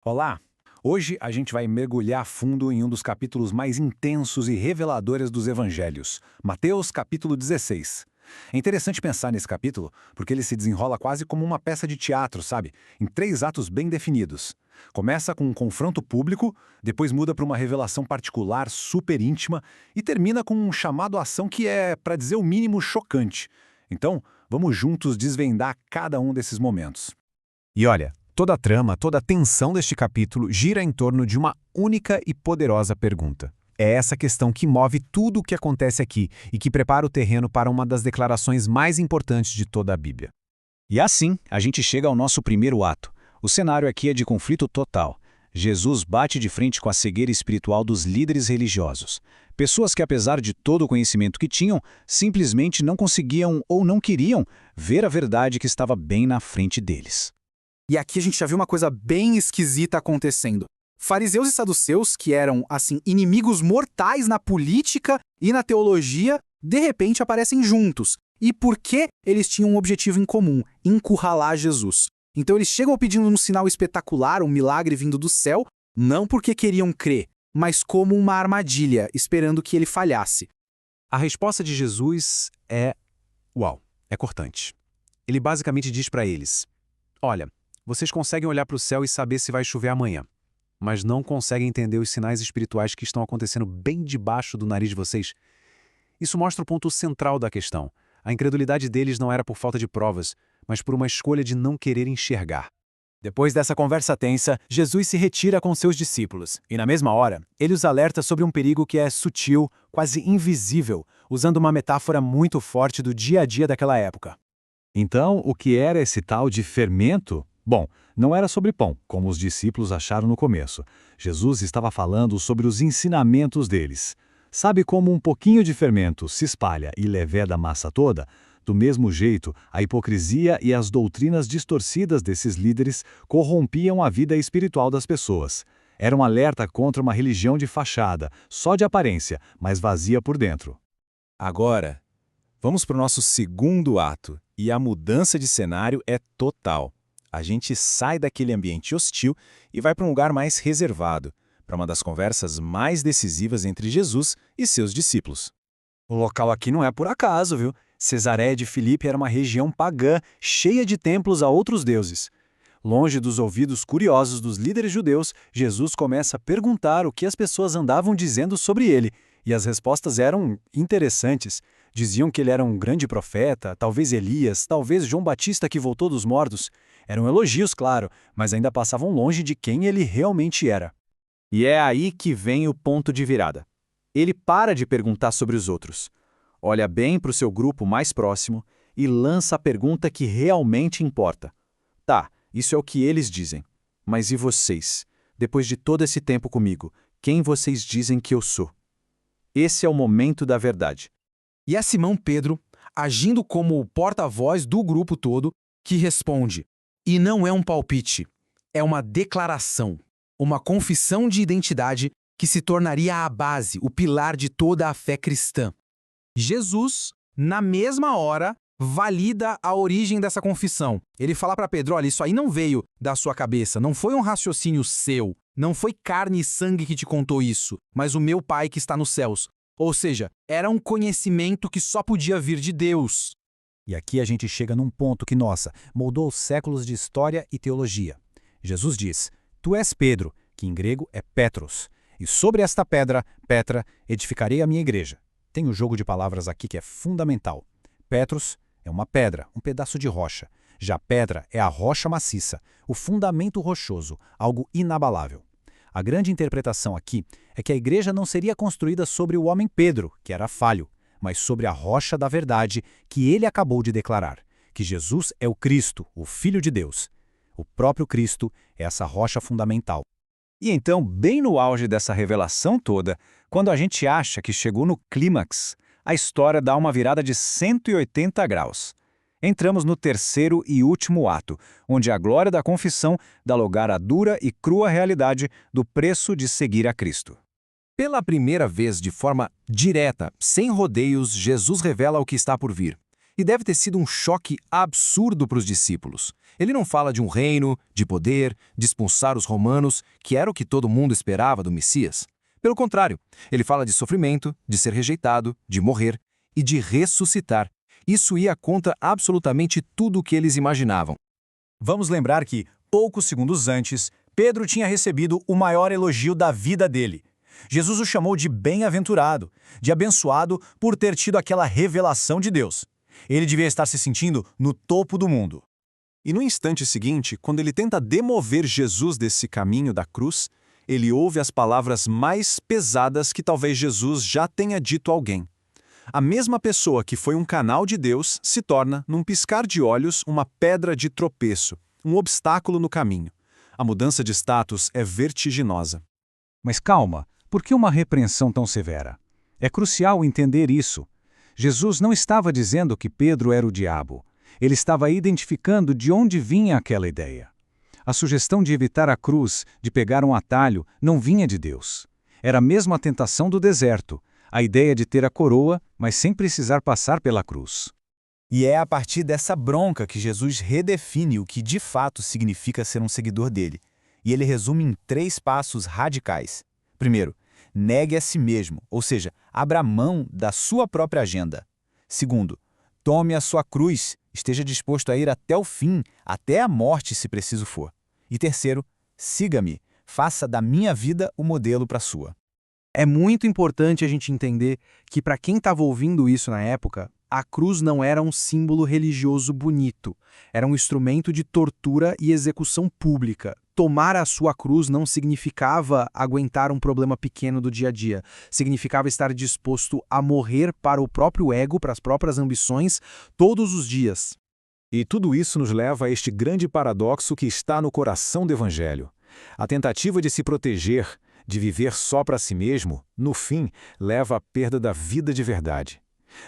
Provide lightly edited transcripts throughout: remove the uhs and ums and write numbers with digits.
Olá! Hoje a gente vai mergulhar a fundo em um dos capítulos mais intensos e reveladores dos evangelhos, Mateus capítulo 16. É interessante pensar nesse capítulo porque ele se desenrola quase como uma peça de teatro, sabe? Em 3 atos bem definidos. Começa com um confronto público, depois muda para uma revelação particular super íntima e termina com um chamado à ação que é, para dizer o mínimo, chocante. Então, vamos juntos desvendar cada um desses momentos. E olha, toda a trama, toda a tensão deste capítulo gira em torno de uma única e poderosa pergunta. É essa questão que move tudo o que acontece aqui e que prepara o terreno para uma das declarações mais importantes de toda a Bíblia. E assim, a gente chega ao nosso primeiro ato. O cenário aqui é de conflito total. Jesus bate de frente com a cegueira espiritual dos líderes religiosos. Pessoas que, apesar de todo o conhecimento que tinham, simplesmente não conseguiam ou não queriam ver a verdade que estava bem na frente deles. E aqui a gente já viu uma coisa bem esquisita acontecendo. Fariseus e saduceus, que eram, assim, inimigos mortais na política e na teologia, de repente aparecem juntos. E por que eles tinham um objetivo em comum? Encurralar Jesus. Então eles chegam pedindo um sinal espetacular, um milagre vindo do céu, não porque queriam crer, mas como uma armadilha, esperando que ele falhasse. A resposta de Jesus é... uau, é cortante. Ele basicamente diz para eles: olha, vocês conseguem olhar para o céu e saber se vai chover amanhã, mas não conseguem entender os sinais espirituais que estão acontecendo bem debaixo do nariz de vocês. Isso mostra o ponto central da questão. A incredulidade deles não era por falta de provas, mas por uma escolha de não querer enxergar. Depois dessa conversa tensa, Jesus se retira com seus discípulos, e na mesma hora, ele os alerta sobre um perigo que é sutil, quase invisível, usando uma metáfora muito forte do dia a dia daquela época. Então, o que era esse tal de fermento? Bom, não era sobre pão, como os discípulos acharam no começo. Jesus estava falando sobre os ensinamentos deles. Sabe como um pouquinho de fermento se espalha e leveda a massa toda? Do mesmo jeito, a hipocrisia e as doutrinas distorcidas desses líderes corrompiam a vida espiritual das pessoas. Era um alerta contra uma religião de fachada, só de aparência, mas vazia por dentro. Agora, vamos para o nosso segundo ato, e a mudança de cenário é total. A gente sai daquele ambiente hostil e vai para um lugar mais reservado, para uma das conversas mais decisivas entre Jesus e seus discípulos. O local aqui não é por acaso, viu? Cesareia de Filipe era uma região pagã, cheia de templos a outros deuses. Longe dos ouvidos curiosos dos líderes judeus, Jesus começa a perguntar o que as pessoas andavam dizendo sobre ele, e as respostas eram interessantes. Diziam que ele era um grande profeta, talvez Elias, talvez João Batista que voltou dos mortos. Eram elogios, claro, mas ainda passavam longe de quem ele realmente era. E é aí que vem o ponto de virada. Ele para de perguntar sobre os outros. Olha bem para o seu grupo mais próximo e lança a pergunta que realmente importa. Tá, isso é o que eles dizem. Mas e vocês? Depois de todo esse tempo comigo, quem vocês dizem que eu sou? Esse é o momento da verdade. E é Simão Pedro, agindo como o porta-voz do grupo todo, que responde. E não é um palpite, é uma declaração, uma confissão de identidade que se tornaria a base, o pilar de toda a fé cristã. Jesus, na mesma hora, valida a origem dessa confissão. Ele fala para Pedro, olha, isso aí não veio da sua cabeça, não foi um raciocínio seu, não foi carne e sangue que te contou isso, mas o meu Pai que está nos céus. Ou seja, era um conhecimento que só podia vir de Deus. E aqui a gente chega num ponto que, nossa, moldou séculos de história e teologia. Jesus diz, tu és Pedro, que em grego é Petros, e sobre esta pedra, Petra, edificarei a minha igreja. Tem um jogo de palavras aqui que é fundamental. Petros é uma pedra, um pedaço de rocha. Já pedra é a rocha maciça, o fundamento rochoso, algo inabalável. A grande interpretação aqui é que a igreja não seria construída sobre o homem Pedro, que era falho, mas sobre a rocha da verdade que ele acabou de declarar, que Jesus é o Cristo, o Filho de Deus. O próprio Cristo é essa rocha fundamental. E então, bem no auge dessa revelação toda, quando a gente acha que chegou no clímax, a história dá uma virada de 180 graus. Entramos no terceiro e último ato, onde a glória da confissão dá lugar à dura e crua realidade do preço de seguir a Cristo. Pela primeira vez, de forma direta, sem rodeios, Jesus revela o que está por vir. E deve ter sido um choque absurdo para os discípulos. Ele não fala de um reino, de poder, de expulsar os romanos, que era o que todo mundo esperava do Messias. Pelo contrário, ele fala de sofrimento, de ser rejeitado, de morrer e de ressuscitar. Isso ia contra absolutamente tudo o que eles imaginavam. Vamos lembrar que, poucos segundos antes, Pedro tinha recebido o maior elogio da vida dele. Jesus o chamou de bem-aventurado, de abençoado por ter tido aquela revelação de Deus. Ele devia estar se sentindo no topo do mundo. E no instante seguinte, quando ele tenta demover Jesus desse caminho da cruz, ele ouve as palavras mais pesadas que talvez Jesus já tenha dito a alguém. A mesma pessoa que foi um canal de Deus se torna, num piscar de olhos, uma pedra de tropeço, um obstáculo no caminho. A mudança de status é vertiginosa. Mas calma, por que uma repreensão tão severa? É crucial entender isso. Jesus não estava dizendo que Pedro era o diabo. Ele estava identificando de onde vinha aquela ideia. A sugestão de evitar a cruz, de pegar um atalho, não vinha de Deus. Era mesmo a tentação do deserto, a ideia de ter a coroa, mas sem precisar passar pela cruz. E é a partir dessa bronca que Jesus redefine o que de fato significa ser um seguidor dele. E ele resume em 3 passos radicais. Primeiro, negue a si mesmo, ou seja, abra mão da sua própria agenda. Segundo, tome a sua cruz, esteja disposto a ir até o fim, até a morte se preciso for. E terceiro, siga-me, faça da minha vida o modelo para a sua. É muito importante a gente entender que, para quem estava ouvindo isso na época, a cruz não era um símbolo religioso bonito. Era um instrumento de tortura e execução pública. Tomar a sua cruz não significava aguentar um problema pequeno do dia a dia. Significava estar disposto a morrer para o próprio ego, para as próprias ambições, todos os dias. E tudo isso nos leva a este grande paradoxo que está no coração do Evangelho. A tentativa de se proteger, de viver só para si mesmo, no fim, leva à perda da vida de verdade.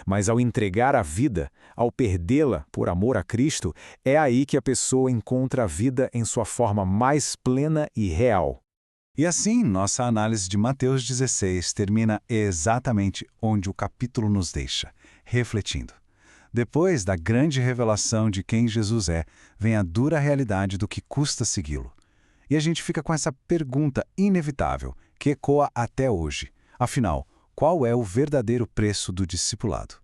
Mas ao entregar a vida, ao perdê-la por amor a Cristo, é aí que a pessoa encontra a vida em sua forma mais plena e real. E assim, nossa análise de Mateus 16 termina exatamente onde o capítulo nos deixa, refletindo. Depois da grande revelação de quem Jesus é, vem a dura realidade do que custa segui-lo. E a gente fica com essa pergunta inevitável, que ecoa até hoje. Afinal, qual é o verdadeiro preço do discipulado?